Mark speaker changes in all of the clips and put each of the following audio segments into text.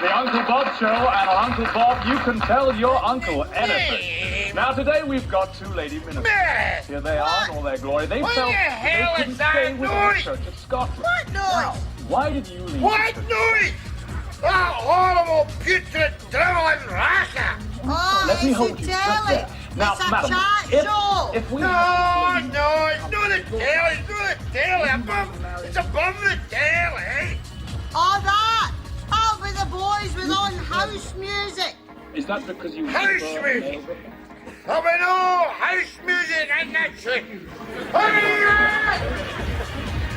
Speaker 1: the Uncle Bob Show, and on Uncle Bob, you can tell your uncle anything. Now, today we've got two lady ministers. Here they are in all their glory. They felt they couldn't stay with the Church of Scotland.
Speaker 2: What noise?
Speaker 1: Now, why did you leave?
Speaker 3: What noise? That horrible, putrid, drivelling racket!
Speaker 2: Oh,
Speaker 1: Let me
Speaker 2: it's
Speaker 1: hold
Speaker 2: a
Speaker 1: you just
Speaker 2: telly.
Speaker 1: there. Now,
Speaker 2: It's a
Speaker 1: madam,
Speaker 2: chat show.
Speaker 1: if we
Speaker 3: No, it's not the telly, it's not the telly. It's above the telly.
Speaker 2: Oh, that. That'll be the boys with on house music.
Speaker 1: Is that because you...
Speaker 3: House music. There'll be no house music in this thing.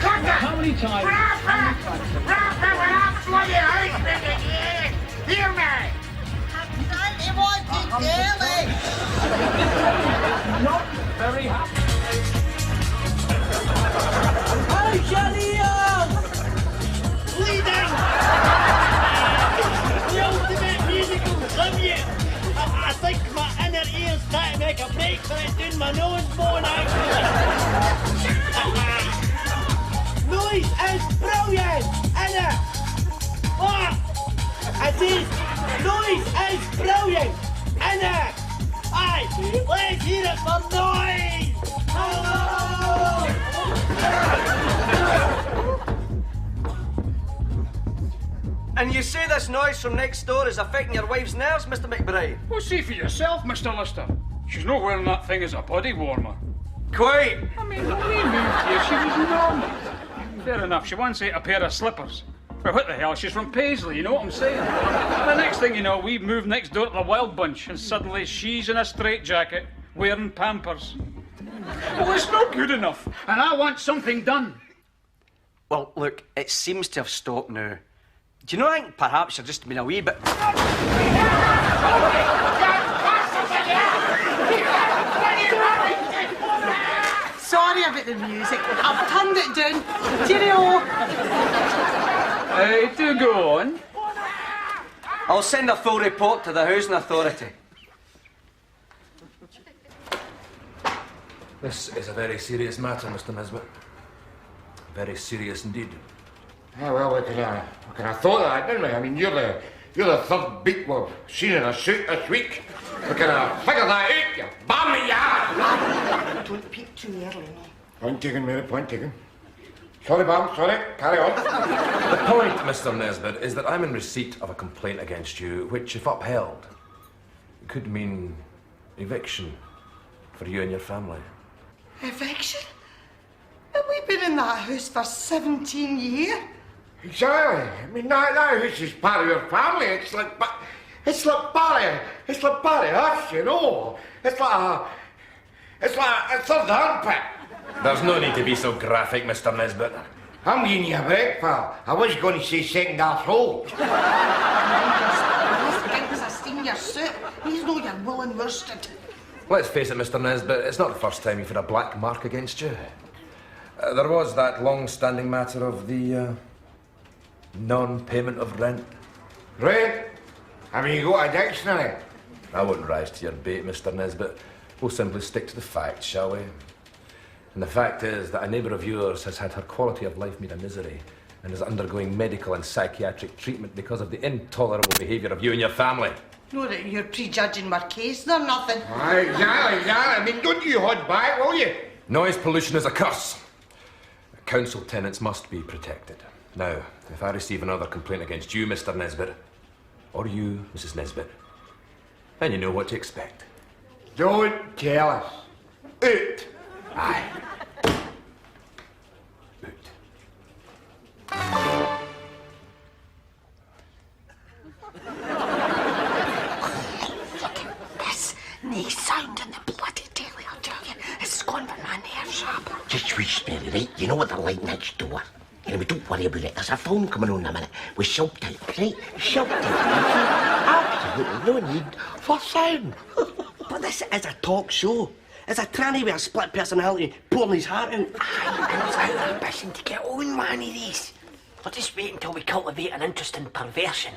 Speaker 3: Cut it!
Speaker 1: How many times...
Speaker 3: Wrap it with that bloody house music, yeah! Hear me!
Speaker 2: He wanted telly.
Speaker 1: Not very happy.
Speaker 2: Oh, Shelley!
Speaker 4: Bleeding! The ultimate musical tribute! I think my inner ears try to make a break for it doing my nose bone, actually. Noise is brilliant, innit? What? I said, noise is brilliant, innit? Aye, let's hear it for noise! Hello!
Speaker 5: And you say this noise from next door is affecting your wife's nerves, Mr McBride?
Speaker 6: Well, see for yourself, Mr. Lister. She's not wearing that thing as a body warmer.
Speaker 5: Quite.
Speaker 6: I mean, when we moved here, she was normal. Fair enough, she once ate a pair of slippers. But what the hell, she's from Paisley, you know what I'm saying? The next thing you know, we moved next door to the Wild Bunch, and suddenly she's in a straitjacket, wearing Pampers. Well, it's not good enough, and I want something done.
Speaker 5: Well, look, it seems to have stopped now. Do you know, I think perhaps you're just being a wee bit...
Speaker 2: Sorry about the music. I've turned it down. Cheerio.
Speaker 6: Do go on.
Speaker 5: I'll send a full report to the Housing Authority.
Speaker 7: This is a very serious matter, Mr. Nesbitt. Very serious indeed.
Speaker 3: Yeah, well, we can have thought of that, didn't we? I mean, you're the third beat we've seen in a suit this week. We can have figured that out, you balmy yard.
Speaker 2: Don't peek too early, no.
Speaker 3: Point taken, Mary, point taken. Sorry, Bam, sorry. Carry on.
Speaker 7: The point, Mr. Nesbitt, is that I'm in receipt of a complaint against you, which, if upheld, could mean eviction for you and your family.
Speaker 2: Eviction? Have we been in that house for 17 years?
Speaker 3: Exactly. I mean, that house is part of your family. It's like part of us, you know. It's like a third armpit.
Speaker 7: There's no need to be so graphic, Mr. Nesbitt.
Speaker 3: I'm giving you a break, pal. I was going to say second asshole.
Speaker 2: This gigs a senior suit. He's no your woolen worsted.
Speaker 7: Let's face it, Mr. Nesbitt, it's not the first time you've had a black mark against you. There was that long-standing matter of the non-payment of rent.
Speaker 3: Rent? Have you got a dictionary?
Speaker 7: I won't rise to your bait, Mr. Nesbitt. We'll simply stick to the facts, shall we? And the fact is that a neighbour of yours has had her quality of life made a misery and is undergoing medical and psychiatric treatment because of the intolerable behaviour of you and your family.
Speaker 2: No, that you're prejudging my case, they're nothing.
Speaker 3: Aye, exactly. I mean, don't you hold back, will you?
Speaker 7: Noise pollution is a curse. Council tenants must be protected. Now, if I receive another complaint against you, Mr. Nesbitt, or you, Mrs. Nesbitt, then you know what to expect.
Speaker 3: Don't tell us. Out.
Speaker 7: Aye.
Speaker 2: This nae sound in the bloody telly, I tell you. It's gone for my nerves sharp.
Speaker 8: Just whisper, right? You know what they're like next door. Anyway, don't worry about it. There's a phone coming on in a minute. We shout out, right? Shout out. Absolutely no need for sound.
Speaker 4: But this is a talk show. It's a tranny with a split personality pouring his heart out.
Speaker 8: Aye, and it's our ambition to get on one of these. We'll just wait until we cultivate an interest in perversion.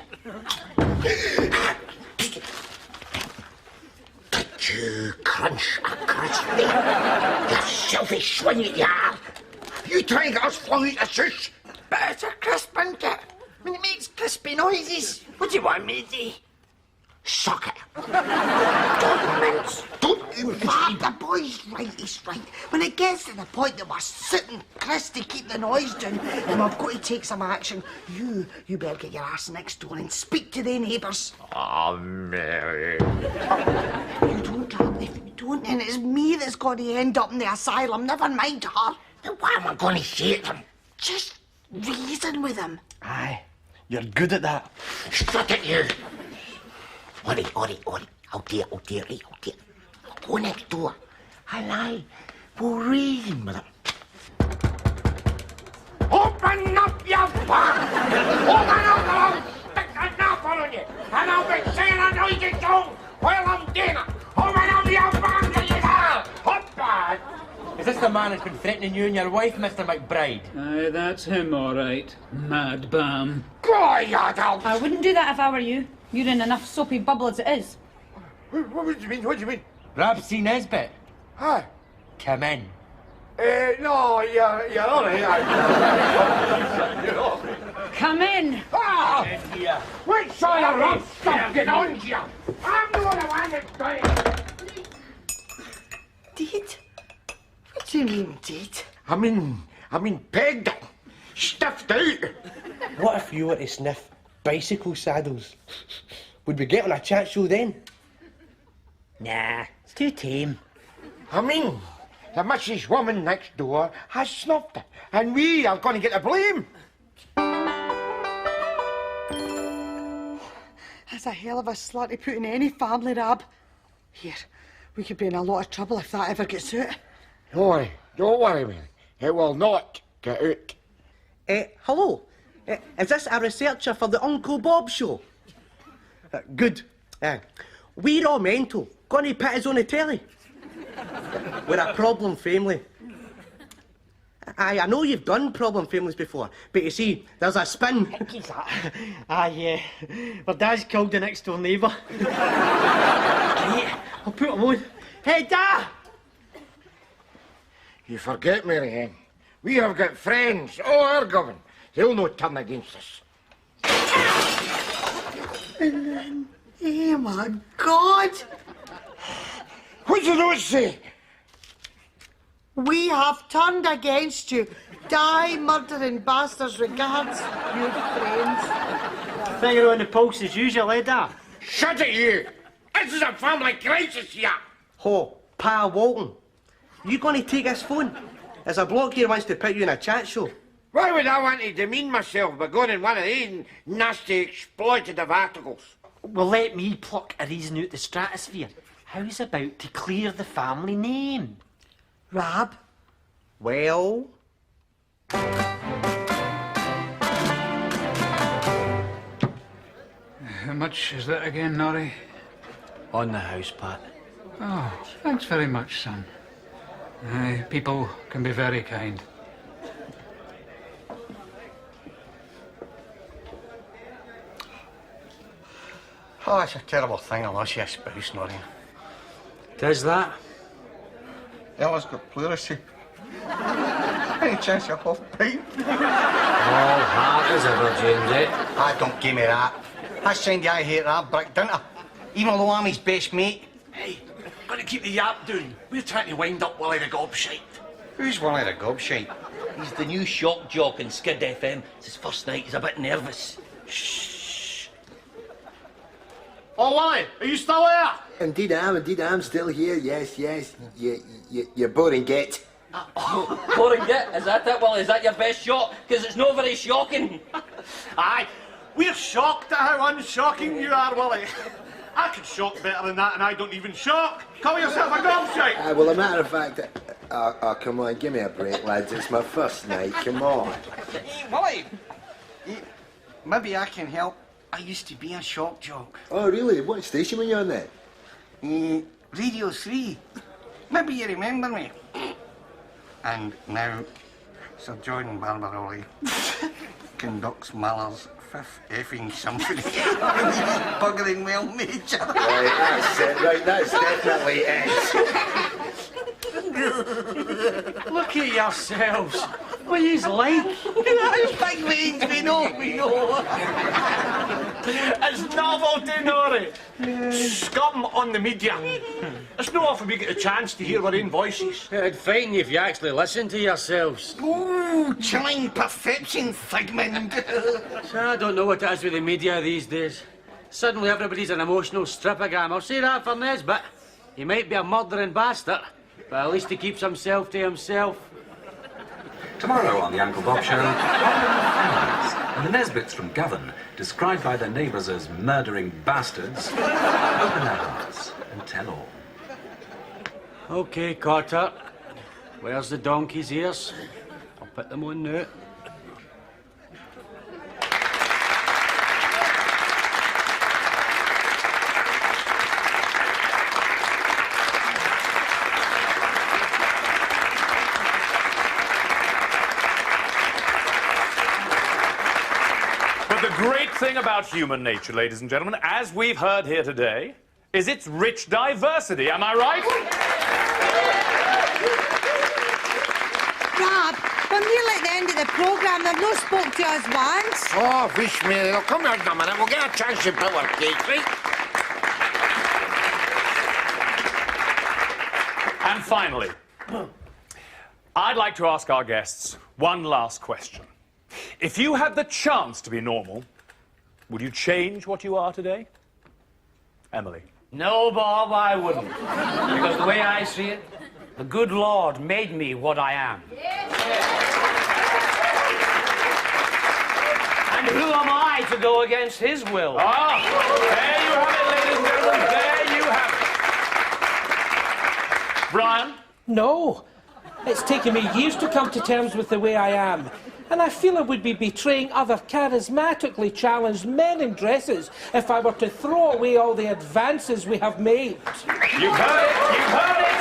Speaker 8: Did you crunch a crispy? You selfish swine that you are. You trying to get us flung out of the house?
Speaker 3: But it's a crisp, isn't it?
Speaker 8: When it makes crispy noises. What do you want me to do? Suck it. Don't mince. Don't you fab. The boy's right, he's right. When it gets to the point that we're sitting Chris to keep the noise down and we've got to take some action, you better get your ass next door and speak to the neighbours.
Speaker 3: Oh, Mary.
Speaker 8: You don't, Radley. If you don't, then it's me that's going to end up in the asylum. Never mind her. Then what am I going to say to them? Just reason with them.
Speaker 4: Aye, you're good at that.
Speaker 8: Shut it, you. Oi. I'll do it. I'll go next door. I lie. We'll reason with him. Open up your bag! Open up or I'll stick a knife on you! And I'll be saying a noisy tone while I'm doing it! Open up your bag, you there! Open!
Speaker 9: Is this the man who's been threatening you and your wife, Mr McBride?
Speaker 6: Aye, that's him, all right. Mad bam.
Speaker 8: Go, you adults!
Speaker 10: I wouldn't do that if I were you. You're in enough soapy bubble as it is.
Speaker 3: What do you mean? What do you mean?
Speaker 9: Rab C. Nesbitt,
Speaker 3: Hi.
Speaker 9: come in.
Speaker 3: No, you're all right. You're all right.
Speaker 10: Come in.
Speaker 3: Ah!
Speaker 9: Here.
Speaker 3: Which side of rough stuff get on you? I'm the one that's doing it.
Speaker 8: Did? What do you mean, did?
Speaker 3: I mean pegged it. Stuffed out.
Speaker 4: What if you were to sniff bicycle saddles? Would we get on a chat show then?
Speaker 9: Nah, it's too tame.
Speaker 3: I mean, the Mrs. Woman next door has snuffed it, and we are going to get the blame.
Speaker 2: That's a hell of a slut to put in any family, Rab. Here, we could be in a lot of trouble if that ever gets out.
Speaker 3: No, don't worry, Mary. It will not get out.
Speaker 4: Hello. Is this a researcher for the Uncle Bob show? Good. We're all mental. Going to put us on the telly. We're a problem family. I know you've done problem families before, but you see, there's a spin. Aye, my dad's killed the next door neighbour. I'll put him on. Hey, Dad!
Speaker 3: You forget, Mary Ann. We have got friends all our govern. They'll not turn against us.
Speaker 2: Oh my God!
Speaker 3: What do those say?
Speaker 2: We have turned against you. Die, murdering bastards, regards, your friends.
Speaker 4: Finger on the pulse as usual, eh, Dad?
Speaker 3: Shut it, you! This is a family crisis here.
Speaker 4: Ho, Pa Walton. You going to take this phone? There's a bloke here wants to put you in a chat show.
Speaker 3: Why would I want to demean myself by going in one of these nasty exploitative articles?
Speaker 9: Well, let me pluck a reason out the stratosphere. How's about to clear the family name?
Speaker 2: Rab?
Speaker 4: Well...
Speaker 6: How much is that again, Norrie?
Speaker 5: On the house, Pat.
Speaker 6: Oh, thanks very much, son. Aye, people can be very kind.
Speaker 11: Oh, it's a terrible thing unless you're a spouse, Norrie.
Speaker 5: Does that?
Speaker 11: Ella's got pleurisy. Any chance you're half pint?
Speaker 5: All heart as ever, James, eh?
Speaker 11: Ah, don't give me that. I send you I hate that brick, don't I? Even though I'm his best mate.
Speaker 8: Hey, gotta keep the yap down. We're trying to wind up Willie the Gobshite.
Speaker 11: Who's Willie the Gobshite?
Speaker 8: He's the new shock jock in Skid FM. It's his first night. He's a bit nervous. Shh.
Speaker 11: Oh, Willie, are you still there?
Speaker 12: Indeed I'm still here, yes. You're boring git.
Speaker 8: Boring git, is that it, Willie? Is that your best shot? Because it's not very shocking.
Speaker 11: Aye, we're shocked at how unshocking you are, Willie. I can shock better than that, and I don't even shock. Call yourself a gobshite.
Speaker 12: Well, a matter of fact, come on, give me a break, lads. It's my first night, come on.
Speaker 11: Hey, Willie, maybe I can help. I used to be a shock jock.
Speaker 12: Oh, really? What station were you on then?
Speaker 11: Radio 3. Maybe you remember me. And now, Sir John Barbaroli conducts Mahler's Fifth Effing Symphony. Buggering well, Major.
Speaker 12: Right, that's it. Right, that's definitely it.
Speaker 9: Look at yourselves. What are yous like?
Speaker 11: Big Lane's been we know. It's novelty, Norrie. Scum on the media. It's not often we get a chance to hear our own voices.
Speaker 13: It'd frighten you if you actually listen to yourselves.
Speaker 8: Ooh, chilling perception, Figment.
Speaker 13: I don't know what it is with the media these days. Suddenly everybody's an emotional stripogram. I'll say that for Nesbitt. He might be a murdering bastard, but at least he keeps himself to himself.
Speaker 14: Tomorrow on the Uncle Bob Show, families and the Nesbitts from Govan, described by their neighbours as murdering bastards, open their hearts and tell all.
Speaker 13: OK, Carter. Where's the donkey's ears? I'll put them on now.
Speaker 1: The great thing about human nature, ladies and gentlemen, as we've heard here today, is its rich diversity. Am I right?
Speaker 2: Rob, we're nearly at the end of the programme. They've not spoke to us once.
Speaker 3: Oh, fish, Mary, they'll come here in a minute. We'll get a chance to build our cake, right?
Speaker 1: And finally, I'd like to ask our guests one last question. If you had the chance to be normal, would you change what you are today? Emily.
Speaker 15: No, Bob, I wouldn't. Because the way I see it, the good Lord made me what I am. And who am I to go against his will?
Speaker 1: Ah, there you have it, ladies and gentlemen. There you have it. Brian?
Speaker 16: No. It's taken me years to come to terms with the way I am. And I feel I would be betraying other charismatically challenged men in dresses if I were to throw away all the advances we have made.
Speaker 1: You've heard it! You've heard it!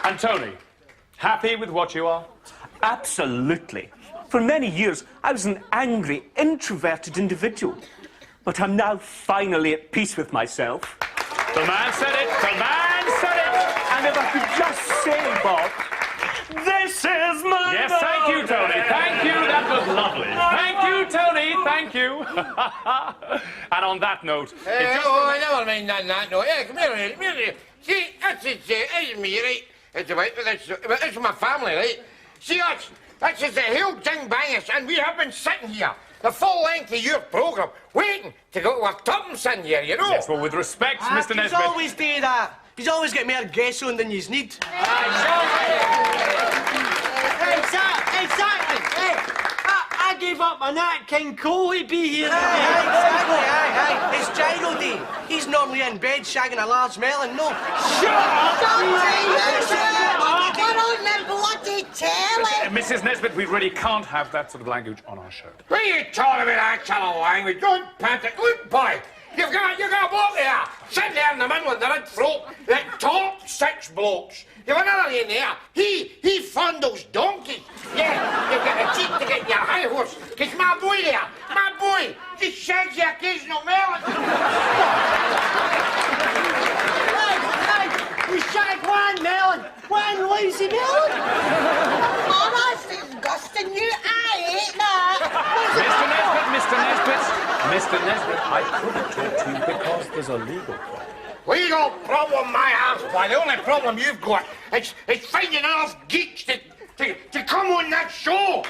Speaker 1: And Tony, happy with what you are?
Speaker 17: Absolutely. For many years, I was an angry, introverted individual. But I'm now finally at peace with myself.
Speaker 1: The man said it! The man said it!
Speaker 17: And if I could just say, Bob, this is my
Speaker 1: Yes, thank you, Tony. Thank you. That was lovely. Thank you, Tony. Thank you. And on that note...
Speaker 3: I never mind that note. Yeah, come here. See, that's it, it's me, right? It's my family, right? See, that's just the whole thing bangers, and we have been sitting here the full length of your programme, waiting to go to our tuppence in here, you know?
Speaker 1: Yes, well, with respect, Mr. Nesbitt...
Speaker 4: He's always do that. He's always got more guests on than you need.
Speaker 9: Exactly. Hey, I gave up my Nat King Cole to be here.
Speaker 4: Exactly. It's Gyro Day. He's normally in bed shagging a large melon. No.
Speaker 2: Shut up! We're on the bloody telly.
Speaker 1: Mrs. Nesbitt, we really can't have that sort of language on our show.
Speaker 3: What are you talking about, that kind of language? Don't pant it. Look, boy, you've got a bloke there, sitting there in the middle of the red throat, that top 6 blokes. You've another in there. He fondles donkeys. Yeah, you've got a cheek to get your high horse. Because my boy, just shags the occasional melon.
Speaker 9: We shagged one melon, one lazy melon.
Speaker 2: Oh, that's disgusting. I ate that.
Speaker 1: Mr. Nesbitt, I couldn't talk to you because there's a legal problem.
Speaker 3: Legal problem, my ass, boy. The only problem you've got is finding enough geeks to come on that show.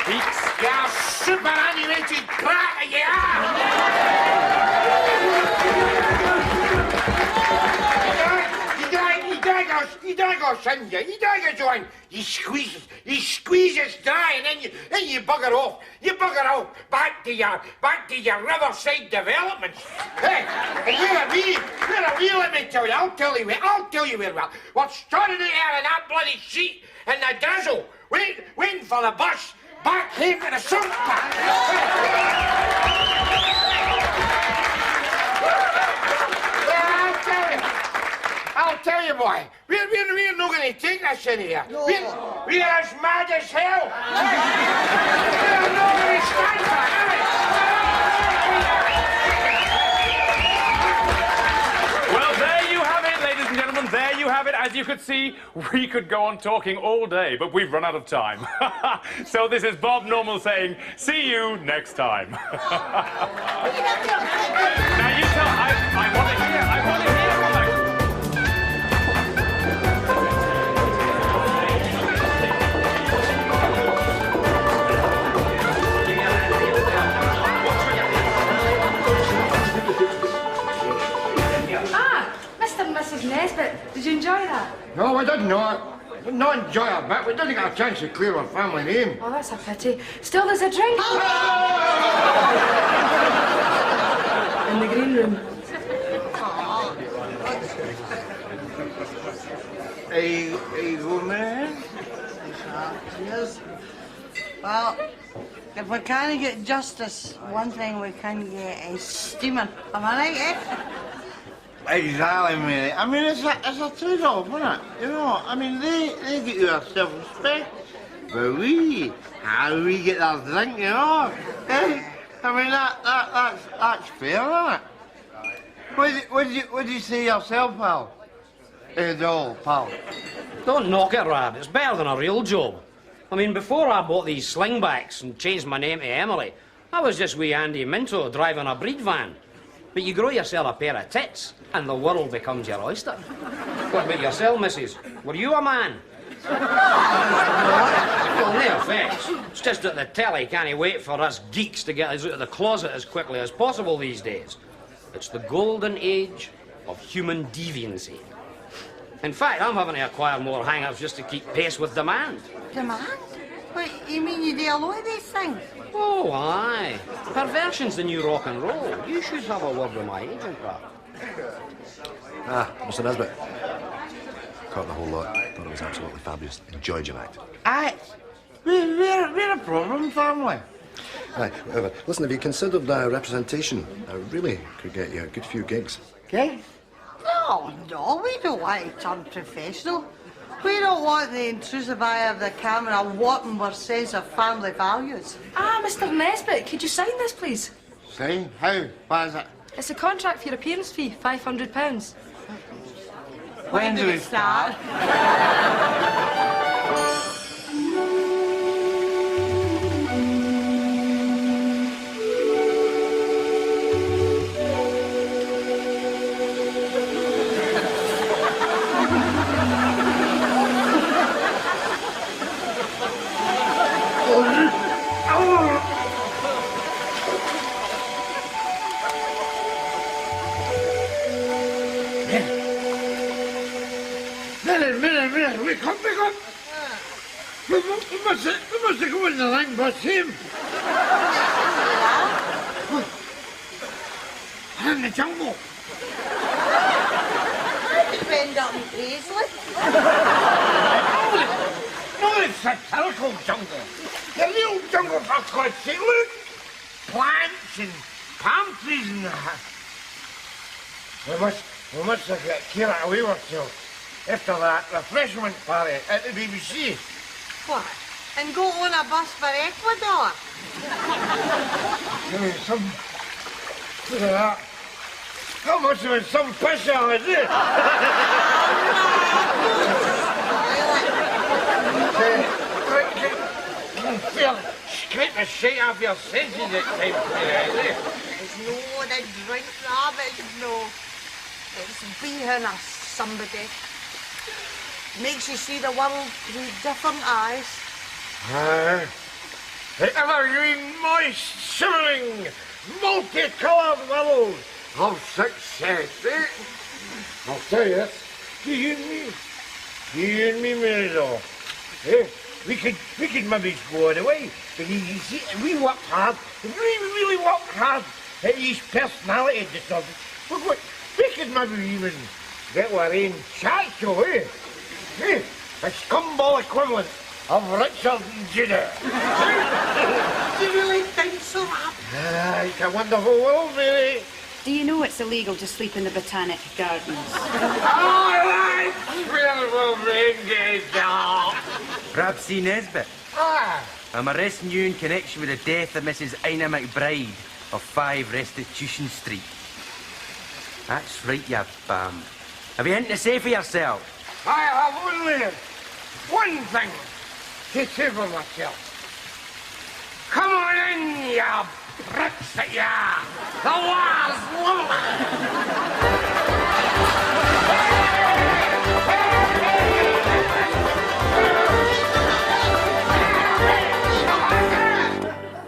Speaker 3: Geeks? Yeah, superannuated brat, He daggers in here. He daggers on. He squeezes dry, and then you bugger off. You bugger off back to your riverside developments. Hey, and where are we? Let me tell you. I'll tell you where we are. We're standing there in that bloody sheet in the drizzle, waiting for the bus back home to the sump park. I'll tell you, boy, we're not going to take this in here. No. We're as mad as hell. We're not going to stand for
Speaker 1: it. Well, there you have it, ladies and gentlemen. There you
Speaker 18: you have it. As you could see, we could go on talking all day, but we've run out of time. So this is Bob Normal saying, see you next time. Now you tell, I want to hear,
Speaker 10: Mr. and Mrs Nesbitt, did you enjoy that?
Speaker 3: No, we did not. We did not enjoy it a bit. We didn't get a chance to clear our family name.
Speaker 10: Oh, that's a pity. Still, there's a drink. In the green room.
Speaker 2: Hey, woman. Yes. Well, if we can't get justice, one thing we can get is steaming. Am I right, eh?
Speaker 3: Exactly, mate. I mean, it's a trade-off, isn't it? You know, I mean, they get you a self-respect, but we get our drink, you know? Eh? I mean, that's fair, isn't it? What did you say yourself, pal? No, pal.
Speaker 13: Don't knock it, Rad. It's better than a real job. I mean, before I bought these slingbacks and changed my name to Emily, I was just wee Andy Minto driving a breed van. But you grow yourself a pair of tits, and the world becomes your oyster. What about yourself, missus? Were you a man? Well, no offence. It's just that the telly can't wait for us geeks to get us out of the closet as quickly as possible these days. It's the golden age of human deviancy. In fact, I'm having to acquire more hang-ups just to keep pace with demand.
Speaker 2: Demand? Wait, you mean you do a lot of these things?
Speaker 13: Oh, aye. Perversion's the new rock and roll. You should have a word with my agent, Rap.
Speaker 12: Mr Nesbitt. Caught the whole lot. Thought it was absolutely fabulous. Enjoyed your act.
Speaker 3: Aye. We're a problem, family.
Speaker 12: Aye, however, listen, if you considered representation, I really could get you a good few gigs.
Speaker 3: Gigs?
Speaker 2: No, we don't want to turn professional. We don't want the intrusive eye of the camera warping our sense of family values.
Speaker 10: Mr. Nesbitt, could you sign this, please?
Speaker 3: Sign? How? What is it?
Speaker 10: It's a contract for your appearance fee, £500.
Speaker 3: When do we start? Minute, wake up. We must go in the line bus him. In the jungle.
Speaker 2: I could end up in Paisley.
Speaker 3: No, it's a satirical jungle. The real jungle, for God's sake. Look, plants and palm trees and that. We must get away with ourselves. After that refreshment party at the BBC.
Speaker 2: What? And go on a bus for Ecuador?
Speaker 3: I mean, look at that. That must have been some picture, is it? Scrape the shit off your senses at times, is it?
Speaker 2: It's no the drink, Rabbit, no. It's being a somebody. Makes you see the world through different eyes.
Speaker 3: The evergreen, moist, shimmering, multicoloured world of success, eh? I'll tell you this, you and me, Mary-Law, eh? We could maybe go on away, but you see, we worked hard, we really worked hard at these personality disorders. We could maybe even get our own chat show, eh? A scumball equivalent of Richard and Judah.
Speaker 2: Do you really think so, Rab?
Speaker 3: It's a wonderful world, Mary.
Speaker 10: Do you know it's illegal to sleep in the Botanic Gardens?
Speaker 3: All right, where will we go?
Speaker 19: Rabsy Nesbitt. I'm arresting you in connection with the death of Mrs Ina McBride of 5 Restitution Street. That's right, you Have you anything to say for yourself?
Speaker 3: I have only one thing to say for myself. Come on in, ya bricks at ya! The war's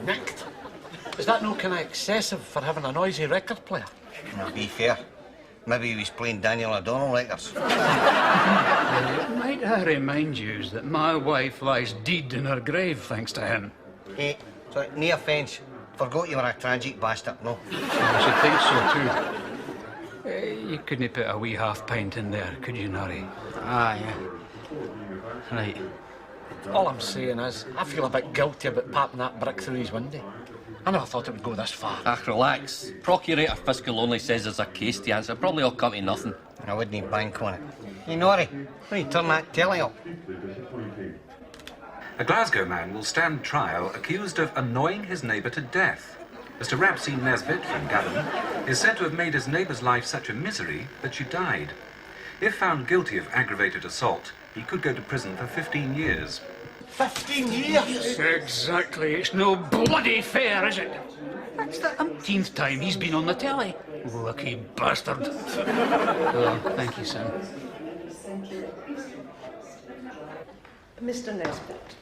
Speaker 11: Nicked? Is that no kind of excessive for having a noisy record player?
Speaker 8: To be fair, maybe he was playing Daniel O'Donnell records.
Speaker 6: Might I remind you that my wife lies dead in her grave thanks to him?
Speaker 8: Hey, so, no offence. Forgot you were a tragic bastard, no?
Speaker 6: I should think so too. You couldn't put a wee half pint in there, could you, Norrie?
Speaker 11: Aye.
Speaker 6: Right.
Speaker 11: All I'm saying is, I feel a bit guilty about popping that brick through his window. I never thought it would go this far.
Speaker 20: Relax. Procurator Fiscal only says there's a case to answer. Probably all come to nothing.
Speaker 8: I wouldn't bank on it. Hey, Norrie, why don't you turn that telly up?
Speaker 14: A Glasgow man will stand trial accused of annoying his neighbour to death. Mr Rapsy Nesbitt from Gavin is said to have made his neighbour's life such a misery that she died. If found guilty of aggravated assault, he could go to prison for 15 years.
Speaker 11: 15 years?
Speaker 6: Exactly. It's no bloody fair, is it? That's the umpteenth time he's been on the telly. Lucky bastard. Oh, thank you, son.
Speaker 21: Mr Nesbitt,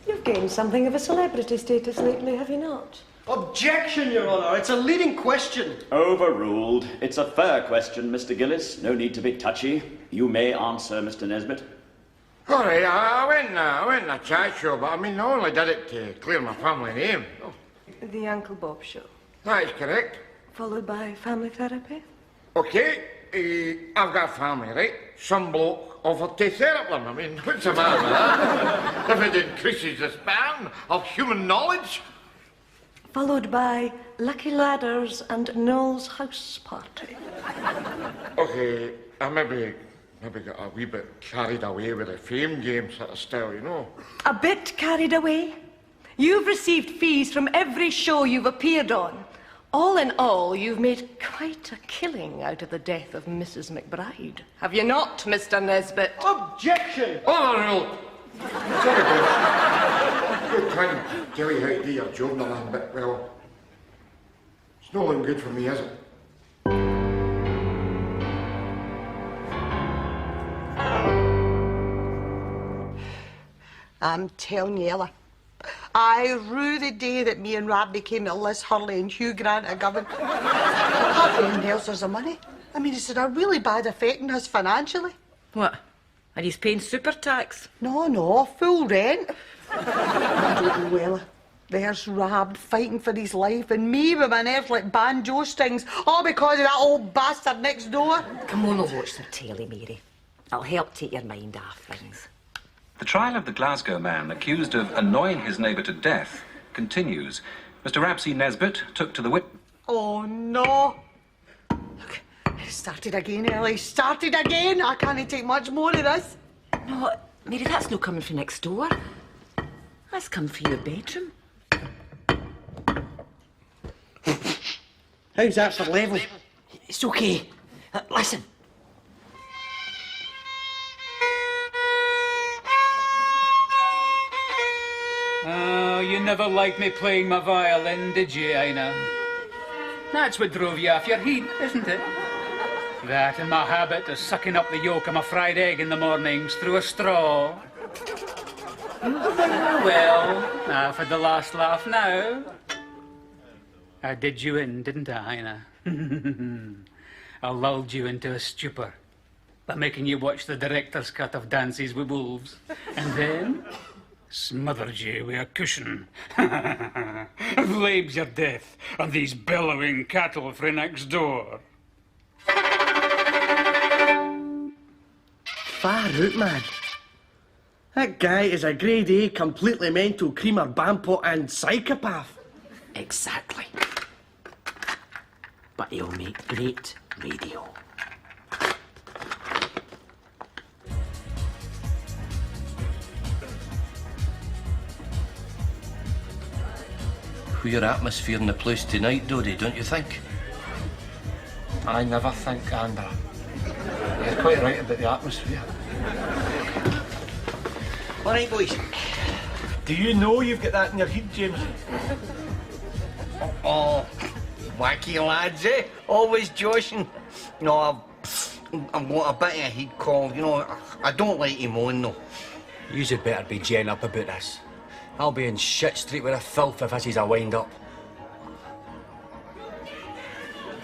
Speaker 21: you've gained something of a celebrity status lately, have you not?
Speaker 4: Objection, Your Honour. It's a leading question.
Speaker 22: Overruled. It's a fair question, Mr Gillis. No need to be touchy. You may answer, Mr Nesbitt.
Speaker 3: All right, I went in a chat show, but I mean, I only did it to clear my family name.
Speaker 21: The Uncle Bob Show.
Speaker 3: That is correct.
Speaker 21: Followed by family therapy?
Speaker 3: Okay, I've got family, right? Some bloke offered to therapy them. I mean, what's the matter with that? If it increases the span of human knowledge.
Speaker 21: Followed by Lucky Ladders and Noel's house party.
Speaker 3: Okay, I maybe got a wee bit carried away with the fame game sort of style, you know.
Speaker 21: A bit carried away? You've received fees from every show you've appeared on. All in all, you've made quite a killing out of the death of Mrs McBride. Have you not, Mr Nesbitt?
Speaker 4: Objection!
Speaker 3: Overruled! Sorry, boss. Good trying to tell you how to do your job, Nolan, but, well, it's not looking good for me, is it?
Speaker 2: I'm telling you, Ella, I rue the day that me and Rab became the Liz Hurley and Hugh Grant of Govan. Apart from else, there's the money. I mean, it's had a really bad effect on us financially.
Speaker 23: What? And he's paying super tax?
Speaker 2: No, full rent. I don't know, Ella. There's Rab fighting for his life, and me with my nerves like banjo strings, all because of that old bastard next door.
Speaker 23: Come on, we'll watch some telly, Mary. It'll help take your mind off things.
Speaker 14: The trial of the Glasgow man accused of annoying his neighbour to death continues. Mr Rapsy Nesbitt took to the wit...
Speaker 2: Oh, no. Look, it started again, Ellie. Started again. I can't take much more of this.
Speaker 23: No, Mary, that's no coming from next door. That's come from your bedroom.
Speaker 4: How's that for level?
Speaker 23: It's okay. Listen.
Speaker 6: Oh, you never liked me playing my violin, did you, Ina? That's what drove you off your heat, isn't it? That and my habit of sucking up the yolk of my fried egg in the mornings through a straw. Well, I've had the last laugh now. I did you in, didn't I, Ina? I lulled you into a stupor by making you watch the director's cut of Dances with Wolves. And then... smothered you with a cushion. Blames your death on these bellowing cattle fra next door.
Speaker 4: Far out, man. That guy is a grade A, completely mental creamer, bampot and psychopath.
Speaker 23: Exactly. But he'll make great radio.
Speaker 20: Queer atmosphere in the place tonight, Dodie, don't you think?
Speaker 11: I never think, Andra. quite right about the atmosphere.
Speaker 8: All right, boys.
Speaker 11: Do you know you've got that in your head, James?
Speaker 8: Oh, wacky lads, eh? Always joshing. No, I've got a bit of a head cold, you know. I don't like him on, though.
Speaker 5: You'd better be gen up about this. I'll be in shit street with a filth if this is a wind-up.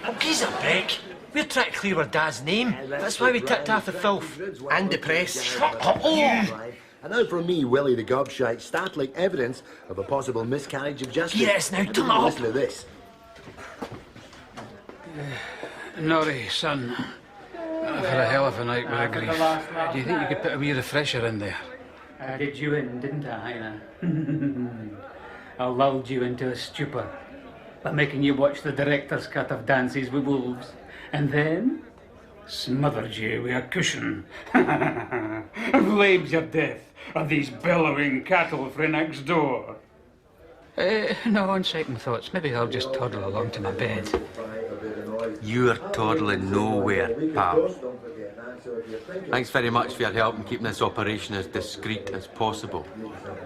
Speaker 9: Oh, gives a break. We're trying to clear our dad's name. That's why we ticked off the filth.
Speaker 8: And the press.
Speaker 12: And now from me, Willie the Gobshite, startling evidence of a possible miscarriage of justice.
Speaker 9: Yes, now turn up.
Speaker 12: Listen to this.
Speaker 6: Norrie, son. I've had a hell of a night with a grief. Do you think you could put a wee refresher in there?
Speaker 7: I did you in, didn't I, Heina? I lulled you into a stupor by making you watch the director's cut of Dances with Wolves, and then smothered you with a cushion and blamed your death on these bellowing cattle frae next door. No, on second thoughts, maybe I'll just toddle along to my bed.
Speaker 19: You're toddling nowhere, pal. Thanks very much for your help in keeping this operation as discreet as possible.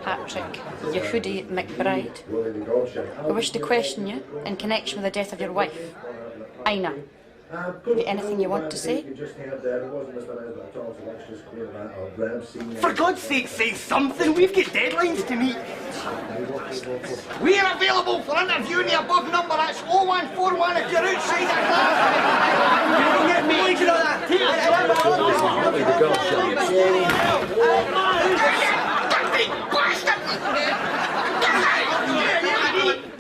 Speaker 10: Patrick, Yehudi McBride. I wish to question you in connection with the death of your wife, Aina. Have you anything you want to say?
Speaker 8: For God's sake, say something. We've got deadlines to meet. We're available for interview in the above number. That's 0141 if you're outside that class.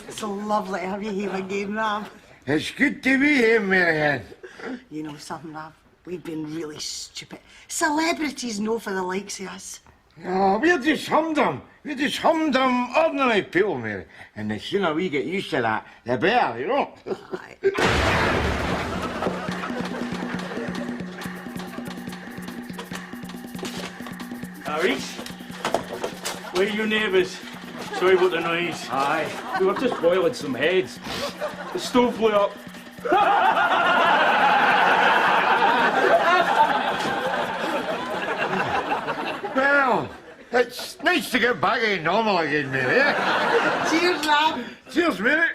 Speaker 2: It's lovely to have you here again, Rob.
Speaker 3: It's good to be here, Marianne.
Speaker 2: You know something, Rob? We've been really stupid. Celebrities know for the likes of us.
Speaker 3: Oh, we're just humdrum. We're just humdrum, ordinary people, Mary. And the sooner we get used to that, the better, you know.
Speaker 11: Reach, where are you neighbours? Sorry about the noise.
Speaker 6: Aye, we were just boiling some heads.
Speaker 11: The stove blew up.
Speaker 3: Well, it's nice to get back to normal again, Mary. Eh?
Speaker 2: Cheers, Rob.
Speaker 3: Cheers, Mary.